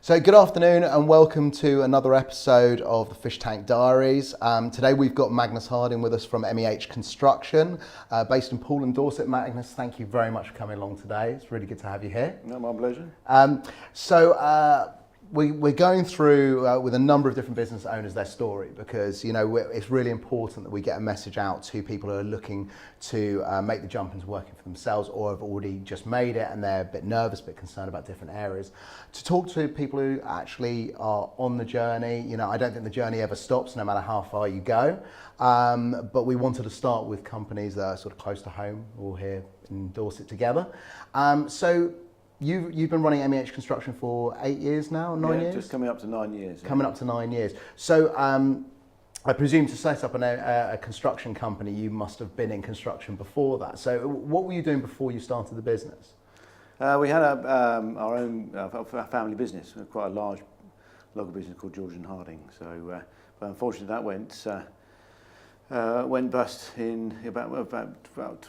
So good afternoon and welcome to another episode of the Fish Tank Diaries. Today we've got Magnus Harding with us from MEH Construction, based in Poole and Dorset. Magnus, thank you very much for coming along today. It's really good to have you here. No, my pleasure. We're going through with a number of different business owners their story because it's really important that we get a message out to people who are looking to make the jump into working for themselves or have already just made it and they're a bit nervous, a bit concerned about different areas. To talk to people who actually are on the journey. I don't think the journey ever stops no matter how far you go, but we wanted to start with companies that are sort of close to home, all here in Dorset together. You've been running MEH Construction for 8 years now, 9 years? Just coming up to 9 years. Coming up to 9 years. So I presume to set up a construction company, you must have been in construction before that. So what were you doing before you started the business? We had our own family business, quite a large local business called Magnus Harding. So, but unfortunately that went bust in about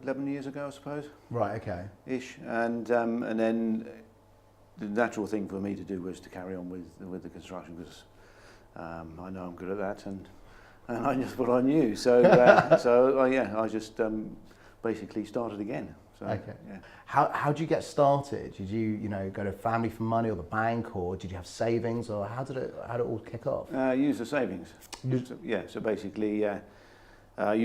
11 years ago, I suppose. Right, okay. Ish, and then the natural thing for me to do was to carry on with the construction because I know I'm good at that, and I just what I knew. So I just basically started again. So, okay. Yeah. How did you get started? Did you go to Family for Money or the bank, or did you have savings, or how did it all kick off? Use the savings. So basically. I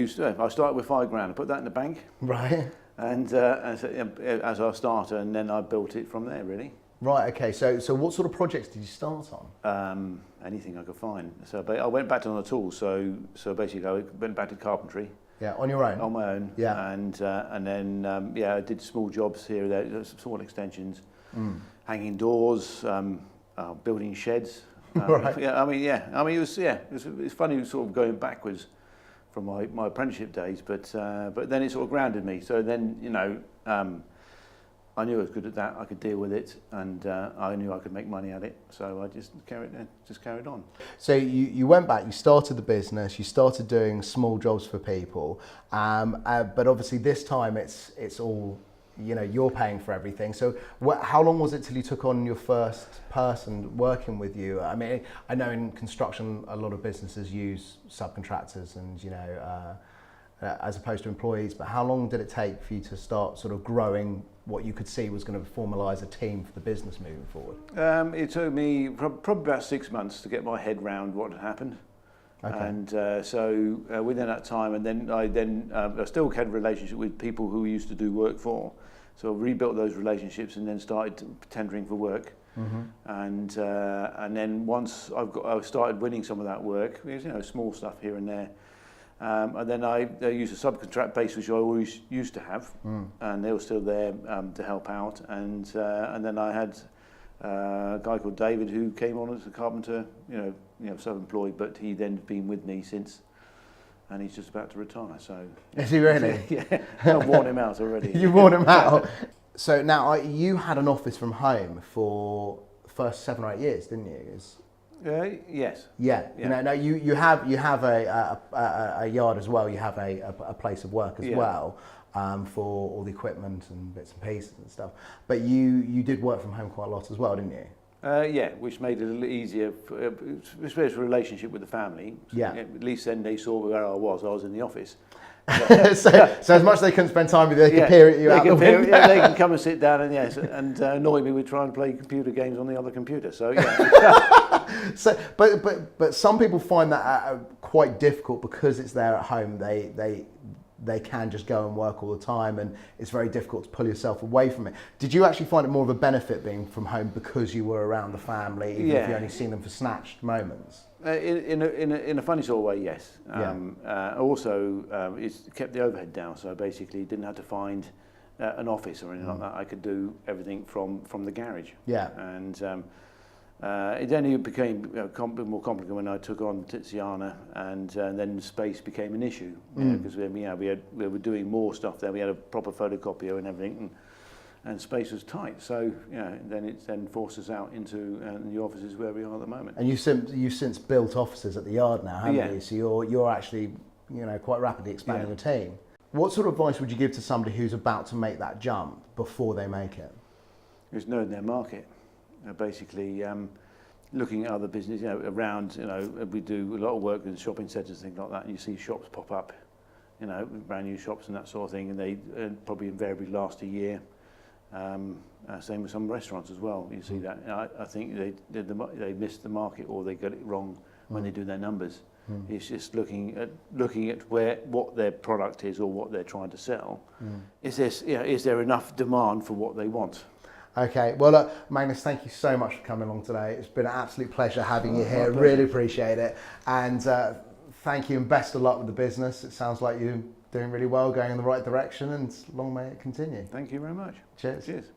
started with £5 grand. I put that in the bank, right? And as our starter, and then I built it from there, really. Right. Okay. So what sort of projects did you start on? Anything I could find. So I went back to on the tools. So basically, I went back to carpentry. Yeah, on your own. On my own. Yeah. And then I did small jobs here, there, small extensions, hanging doors, building sheds. Right. It's funny, sort of going backwards from my apprenticeship days, but then it sort of grounded me. So then, I knew I was good at that. I could deal with it, and I knew I could make money at it. So I just carried on. So you went back, you started the business, you started doing small jobs for people, but obviously this time it's all, you're paying for everything. So how long was it till you took on your first person working with you? I mean, I know in construction a lot of businesses use subcontractors and as opposed to employees, but how long did it take for you to start sort of growing what you could see was going to formalise a team for the business moving forward? It took me probably about 6 months to get my head round what had happened. Okay. And so within that time, and then I still had a relationship with people who we used to do work for. So I rebuilt those relationships and then started tendering for work. Mm-hmm. And then once I started winning some of that work, it was, small stuff here and there. And then I used a subcontract base, which I always used to have, and they were still there to help out. And then I had a guy called David who came on as a carpenter, self-employed, but he then been with me since, and he's just about to retire. So is he really? Yeah, I've worn him out already. You've worn him out. So now you had an office from home for the first 7 or 8 years, didn't you? Yes. Yeah. No. You have a yard as well. You have a place of work as well. For all the equipment and bits and pieces and stuff. But you did work from home quite a lot as well, didn't you? Which made it a little easier, especially for a relationship with the family. Yeah. At least then they saw where I was in the office. So as much as they couldn't spend time with you, they could peer at you out the window. Yeah, they can come and sit down and annoy me with trying to play computer games on the other computer. So yeah. So, but some people find that quite difficult because it's there at home. They can just go and work all the time, and it's very difficult to pull yourself away from it. Did you actually find it more of a benefit being from home because you were around the family, even if you only seen them for snatched moments? In a funny sort of way, yes. Also, it's kept the overhead down, so I basically didn't have to find an office or anything like that. I could do everything from the garage. Yeah. And it only became more complicated when I took on Tiziana, and then space became an issue because we were doing more stuff there. We had a proper photocopier and everything, and space was tight. So then it forced us out into the offices where we are at the moment. And you've since built offices at the yard now, haven't you? So you're actually quite rapidly expanding the team. What sort of advice would you give to somebody who's about to make that jump before they make it? It's knowing their market. basically looking at other business, around, we do a lot of work in shopping centres, things like that, and you see shops pop up, brand new shops and that sort of thing, and they probably invariably last a year. Same with some restaurants as well. You see that. I think they miss the market, or they get it wrong when they do their numbers. It's just looking at what their product is or what they're trying to sell. Is there enough demand for what they want? Okay, well, look, Magnus, thank you so much for coming along today. It's been an absolute pleasure having you here. Really appreciate it. And thank you, and best of luck with the business. It sounds like you're doing really well, going in the right direction, and long may it continue. Thank you very much. Cheers. Cheers.